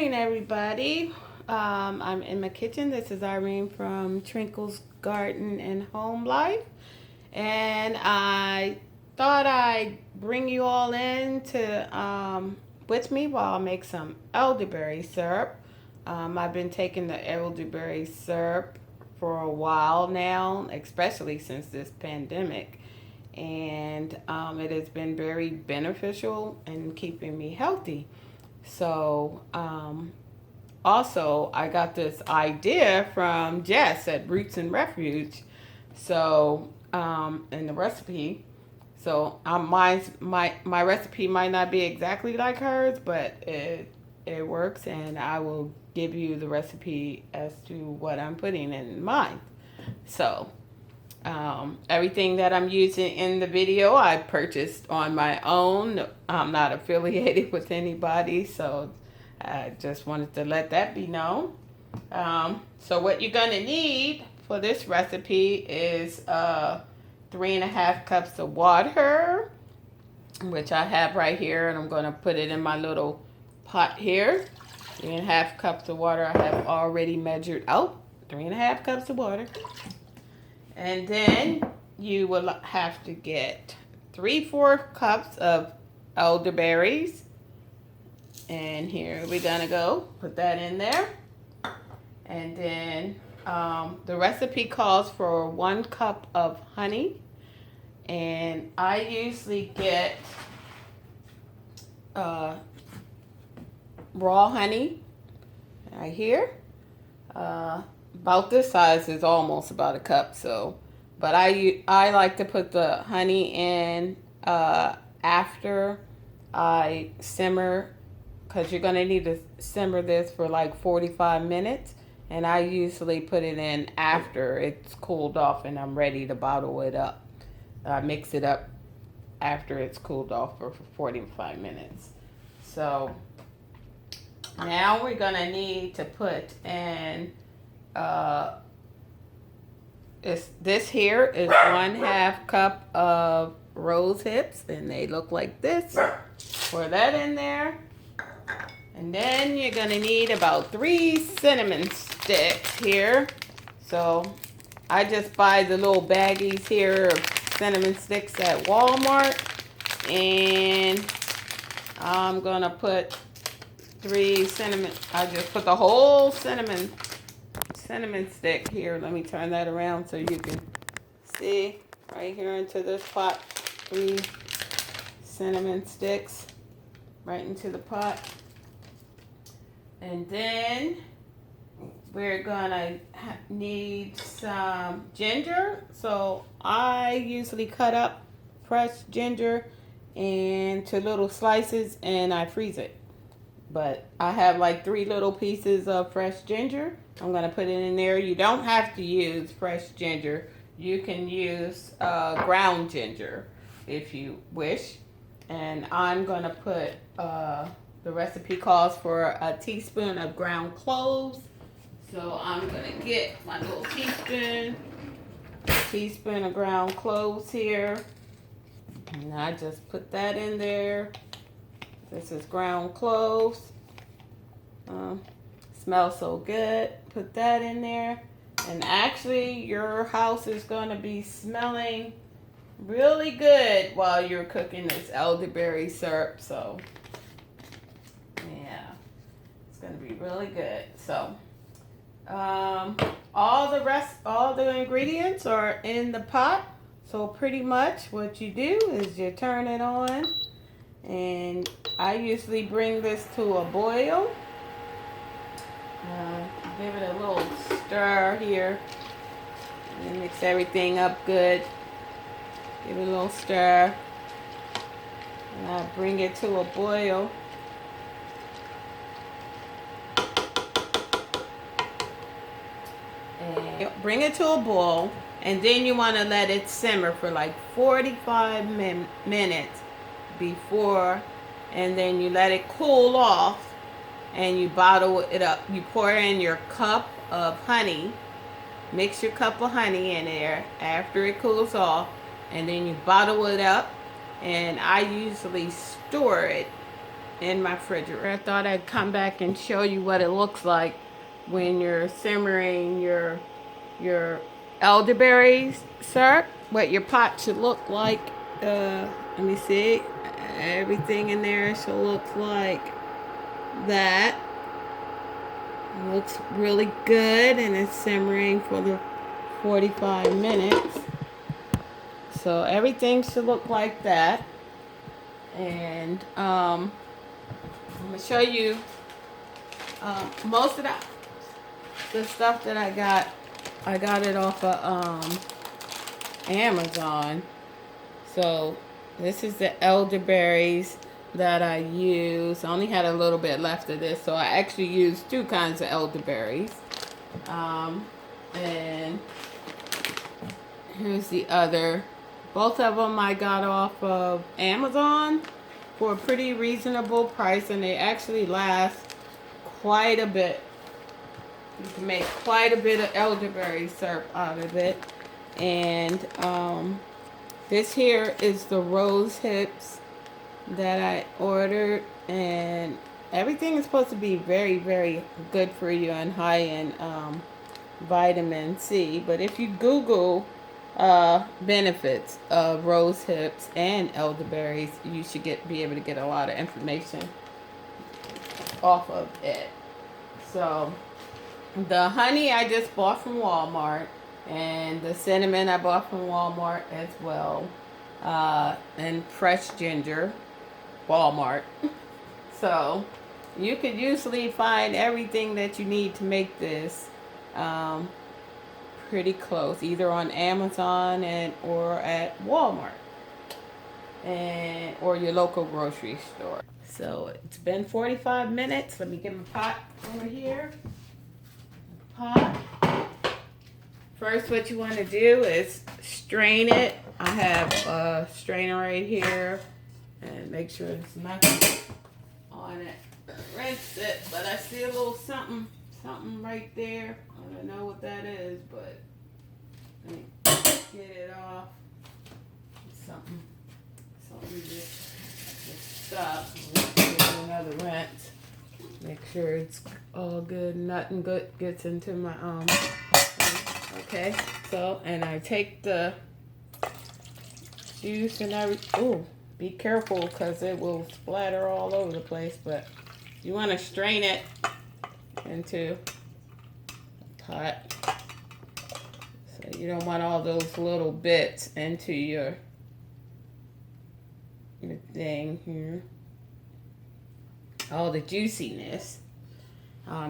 morning, everybody. I'm in my kitchen. This is Irene from Trinkle's Garden and Home Life. And I thought I'd bring you all in to with me while I make some elderberry syrup. I've been taking the elderberry syrup for a while now, especially since this pandemic. And it has been very beneficial in keeping me healthy. So, also, I got this idea from Jess at Roots and Refuge. So, in the recipe. So, my recipe might not be exactly like hers, but it works, and I will give you the recipe as to what I'm putting in mine. So, everything that I'm using in the video, I purchased on my own. I'm not affiliated with anybody, so I just wanted to let that be known. So what you're going to need for this recipe is 3.5 cups of water, which I have right here, and I'm going to put it in my little pot here. 3.5 cups of water I have already measured out. 3.5 cups of water. And then you will have to get 3/4 cups of elderberries. And here we're gonna go put that in there. And then the recipe calls for 1 cup of honey. And I usually get raw honey right here. About this size is almost about a cup. So, but I like to put the honey in after I simmer, because you're gonna need to simmer this for like 45 minutes, and I usually put it in after it's cooled off and I'm ready to bottle it up. I mix it up after it's cooled off for 45 minutes. So now we're gonna need to put in this here is 1/2 cup of rose hips, and they look like this. Pour that in there. And then you're gonna need about 3 cinnamon sticks here. So I just buy the little baggies here of cinnamon sticks at Walmart, and I'm gonna put 3 cinnamon. I just put the whole cinnamon stick here. Let me turn that around so you can see right here into this pot. 3 cinnamon sticks right into the pot. And then we're gonna need some ginger. So I usually cut up fresh ginger into little slices and I freeze it. But I have like 3 little pieces of fresh ginger. I'm going to put it in there. You don't have to use fresh ginger. You can use ground ginger if you wish. And I'm going to put, the recipe calls for a teaspoon of ground cloves. So I'm going to get my little teaspoon of ground cloves here. And I just put that in there. This is ground cloves. Smells so good. Put that in there. And actually, your house is going to be smelling really good while you're cooking this elderberry syrup. So, yeah, it's going to be really good. So, all the ingredients are in the pot. So pretty much what you do is you turn it on. And I usually bring this to a boil. Give it a little stir here. And mix everything up good. Give it a little stir. And I bring it to a boil. And bring it to a boil. And then you want to let it simmer for like 45 minutes before, and then you let it cool off, and you bottle it up. You pour in your cup of honey. Mix your cup of honey in there after it cools off, and then you bottle it up. And I usually store it in my refrigerator. I thought I'd come back and show you what it looks like when you're simmering your elderberry syrup. What your pot should look like. Let me see. Everything in there should look like that. It looks really good, and it's simmering for the 45 minutes. So everything should look like that. And I'm gonna show you most of the stuff that I got. I got it off of Amazon. So this is the elderberries that I use. I only had a little bit left of this, so I actually used 2 kinds of elderberries. And here's the other. Both of them I got off of Amazon for a pretty reasonable price, and they actually last quite a bit. You can make quite a bit of elderberry syrup out of it. And this here is the rose hips that I ordered, and everything is supposed to be very, very good for you and high in vitamin C. But if you Google benefits of rose hips and elderberries, you should be able to get a lot of information off of it. So the honey I just bought from Walmart, and the cinnamon I bought from Walmart as well, and fresh ginger, Walmart. So you could usually find everything that you need to make this pretty close, either on Amazon or at Walmart, or your local grocery store. So it's been 45 minutes. Let me get my pot over here. Pot. First, what you want to do is strain it. I have a strainer right here, and make sure there's nothing on it. Rinse it, but I see a little something right there. I don't know what that is, but let me get it off. Something just stop. Let's give it another rinse. Make sure it's all good. Nothing good gets into my Okay, so, and I take the juice and everything. Oh, be careful because it will splatter all over the place, but you want to strain it into a pot. So you don't want all those little bits into your thing here. All the juiciness.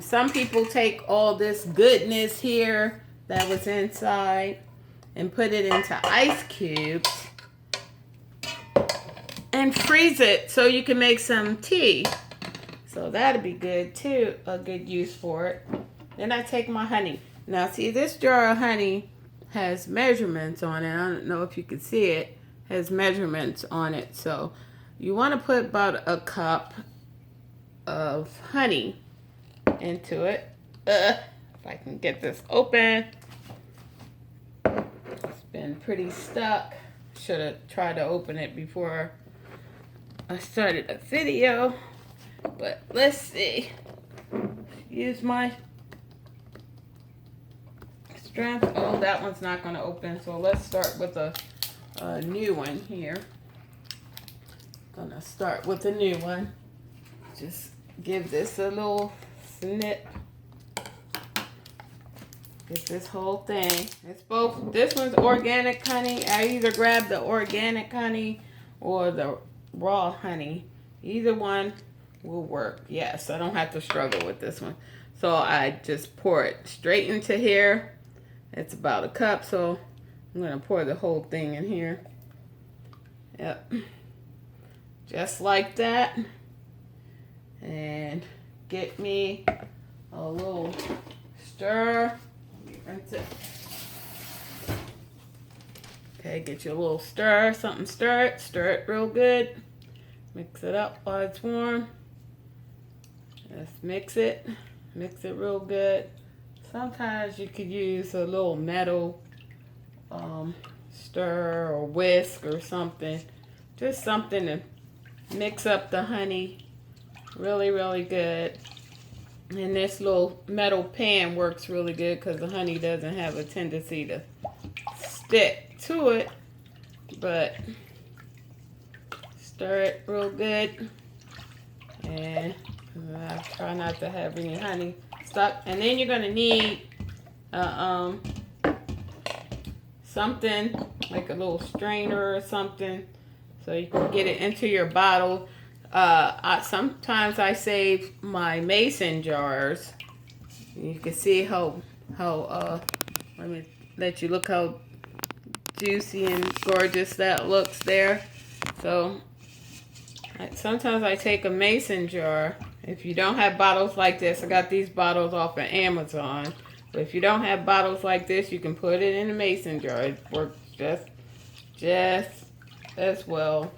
Some people take all this goodness here that was inside and put it into ice cubes and freeze it so you can make some tea. So that'd be good too, a good use for it. Then I take my honey. Now see, this jar of honey has measurements on it. I don't know if you can see it. It has measurements on it. So you want to put about a cup of honey into it. If I can get this open. It's been pretty stuck. Should have tried to open it before I started the video. But let's see. Use my strength. Oh, that one's not going to open. So let's start with a new one here. Gonna start with a new one. Just give this a little snip. Get this whole thing. It's both. This one's organic honey. I either grab the organic honey or the raw honey. Either one will work. Yes, I don't have to struggle with this one. So I just pour it straight into here. It's about a cup, so I'm gonna pour the whole thing in here. Yep. Just like that. And get me a little stir. Rinse it. Okay, get you a little stir, stir it real good. Mix it up while it's warm. Just mix it real good. Sometimes you could use a little metal stir or whisk or something. Just something to mix up the honey Really, really good. And this little metal pan works really good because the honey doesn't have a tendency to stick to it. But stir it real good. And I try not to have any honey stuck. And then you're going to need something like a little strainer or something so you can get it into your bottle. Sometimes I save my mason jars. You can see how let me let you look how juicy and gorgeous that looks there. So sometimes I take a mason jar. If you don't have bottles like this, I got these bottles off of Amazon. But if you don't have bottles like this, you can put it in a mason jar. It works just as well.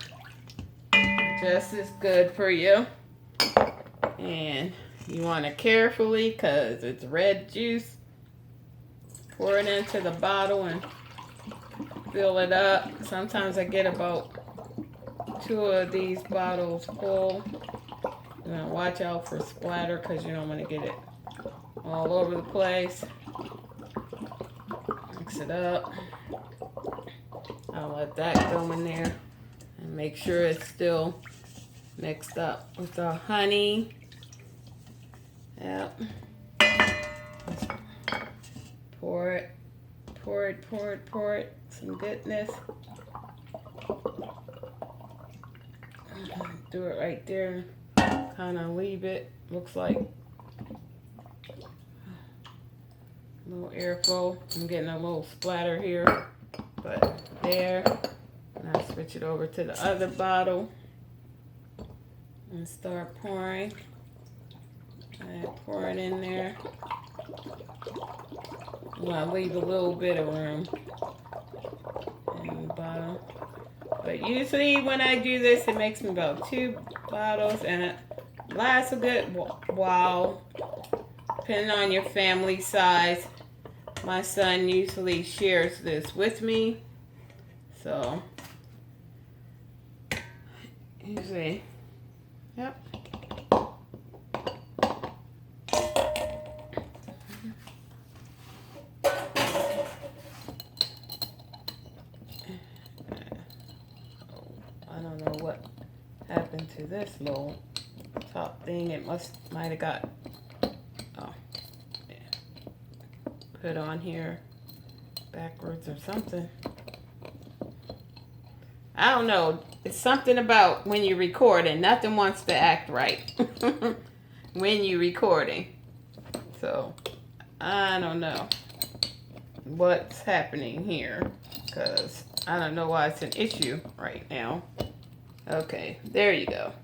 Just as good for you. And you want to carefully, because it's red juice, pour it into the bottle and fill it up. Sometimes I get about 2 of these bottles full. You're going to watch out for splatter because you don't want to get it all over the place. Mix it up. I'll let that go in there and make sure it's still mixed up with the honey. Yep. Pour it. Some goodness. Do it right there. Kind of leave it. Looks like a little airflow. I'm getting a little splatter here. But there. And I'll switch it over to the other bottle. And start pouring. And pour it in there. I'm going to leave a little bit of room in the bottom. But usually when I do this, it makes me about 2 bottles. And it lasts a good while. Depending on your family size. My son usually shares this with me. So, usually, yep. I don't know what happened to this little top thing. It might have got put on here backwards or something. I don't know. It's something about when you're recording. Nothing wants to act right when you're recording. So, I don't know what's happening here. Because I don't know why it's an issue right now. Okay, there you go.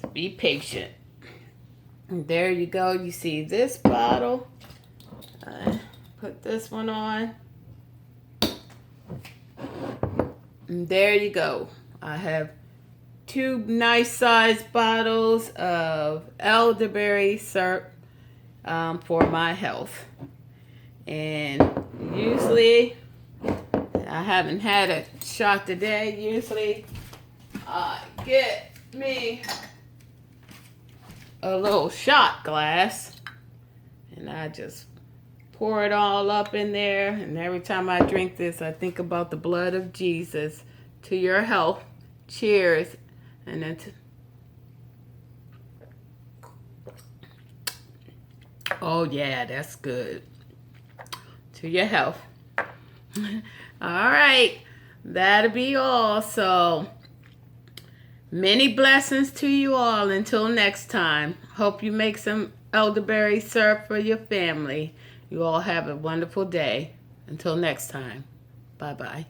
So be patient. And there you go. You see this bottle. Put this one on. And there you go. I have 2 nice sized bottles of elderberry syrup for my health. And usually, I haven't had a shot today. Usually, I get me a little shot glass. And I just pour it all up in there. And every time I drink this, I think about the blood of Jesus. To your health. Cheers. And then oh yeah, that's good. To your health. All right. That'll be all. So, many blessings to you all. Until next time. Hope you make some elderberry syrup for your family. You all have a wonderful day. Until next time. Bye-bye.